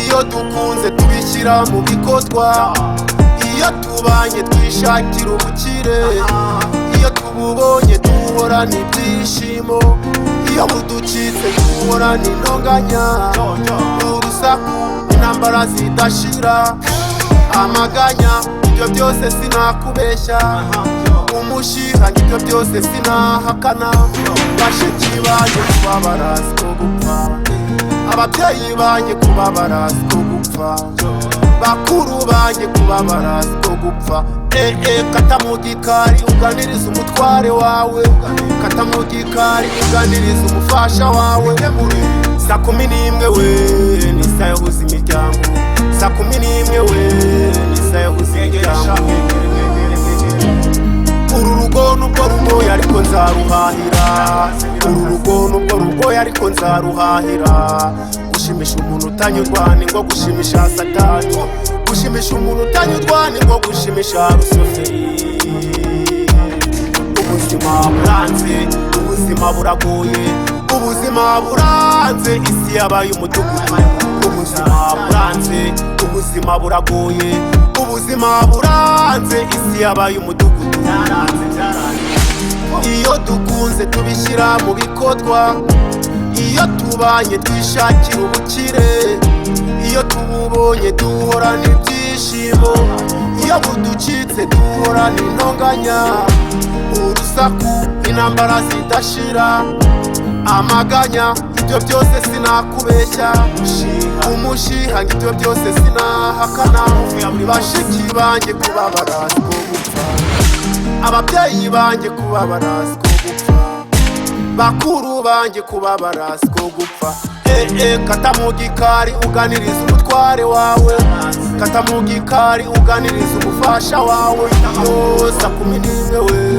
iyo dukunze tubishyira mu bikorwa, iyo tubanye twishakira ubukire, iyo tububonye duhorana ibyishimo, iyo buducitse duhorana intonganya, urusaku intambara zidashira, amaganya ibyo byose sinakubeshya, umushiha ibyo byose sinahakana, bashiki banjye kubabara siko gupfa, ababyeyi banjye kubabara siko gupfa, bakuru banjye kubabara siko gupfa. Kata mu gikari uganiriza umutware wawe, kata mu gikari uganiriza umufasha wawe. Saa 11 we ni saa yahuza imiryango, saa 11 we ni saa yahuza imiryango. Uru rugo nubwo rugoye ariko nzaruhahira, uru rugo nubwo rugoye ariko nzaruhahira. Gushimisha umuntu utanyurwa ni ngo gushimisha Satani, gushimisha umuntu utanyurwa ni ngo gushimisha Rusuferi. Ubuzima buranze, ubuzima buragoye, ubuzima buranze, isi yabaye umudugudu. Ubuzima buranze, ubuzima buragoye, ubuzima buranze, isi yabaye umudugudu. Iyo dukunze tubishyira mu bikorwa, iyo tubanye twishakira ubukire, iyo tububonye duhorana ibyishimo, iyo buducitse duhorana intonganya, urusaku intambara zidashira, amaganya ibyo byose sinakubeshya, umushiha ibyo byose sinahakana, bashiki banjye kubabara siko gupfa, ababyeyi banjye kubabara siko gupfa, bakuru banjye kubabara siko gupfa. Kata mu gikari uganiriza umutware wawe, kata mu gikari uganiriza umufasha wawe. Saa 11 we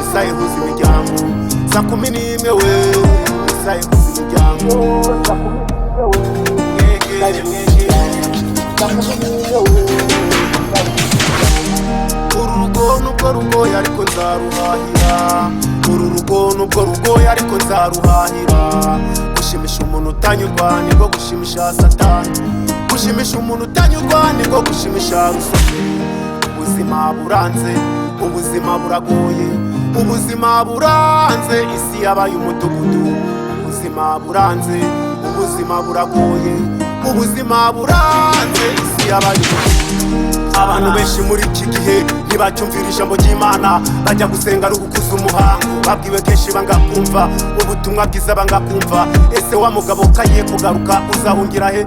isa yahuza imiryango, saa 11 we isa yahuza imiryango, saa 11 we. Uru rugo nubwo rugoye ariko nzaruhahira, uru rugo nubwo rugoye ariko nzaruhahira. Gushimisha umuntu utanyurwa ni ngo gushimisha Satani, gushimisha umuntu utanyurwa ni ngo gushimisha Rusuferi. Ubuzima buranze, ubuzima buragoye, ubuzima buranze, isi yabaye umudugudu. Ubuzima buranze, ubuzima buragoye, ubuzima buranze, isi yabaye umudugudu. Abantu benshi muri iki gihe ntibacyumvira ijambo ry'Imana, bajya gusenga ari ugukuza umuhango, babwiwe kenshi bangakumva, ubutumwa bwiza bangakumva. Ese wa mugabo kagiye kugaruka uzahungira he?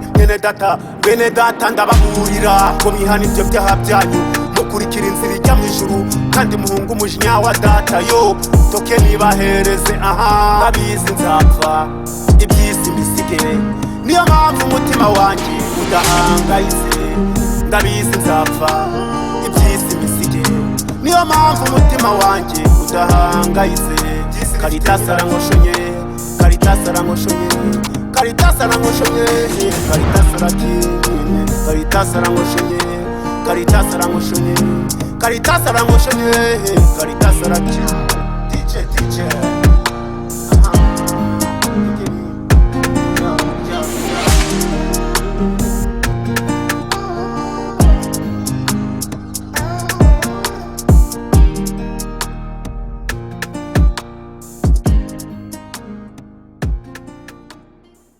Bene data ndababurira ko mwihana ibyo byaha byanyu, mukurikira inzira ijya mu ijuru, kandi muhunga umujinya wa data. Yo toke nibahereze, ndabizi nzapfa iby'isi mbisige, niyo mpamvu umutima wanjye udahangayitse. Ndabizi nzapfa iby'isi mbisige, niyo mpamvu umutima wanjye udahangayitse. Caritas arankoshonye, Caritas arankoshonye, Caritas arankoshonye, Caritas arakinye, Caritas arankoshonye, Caritas arankoshonye, Caritas arankoshonye, Caritas arakinye. DJ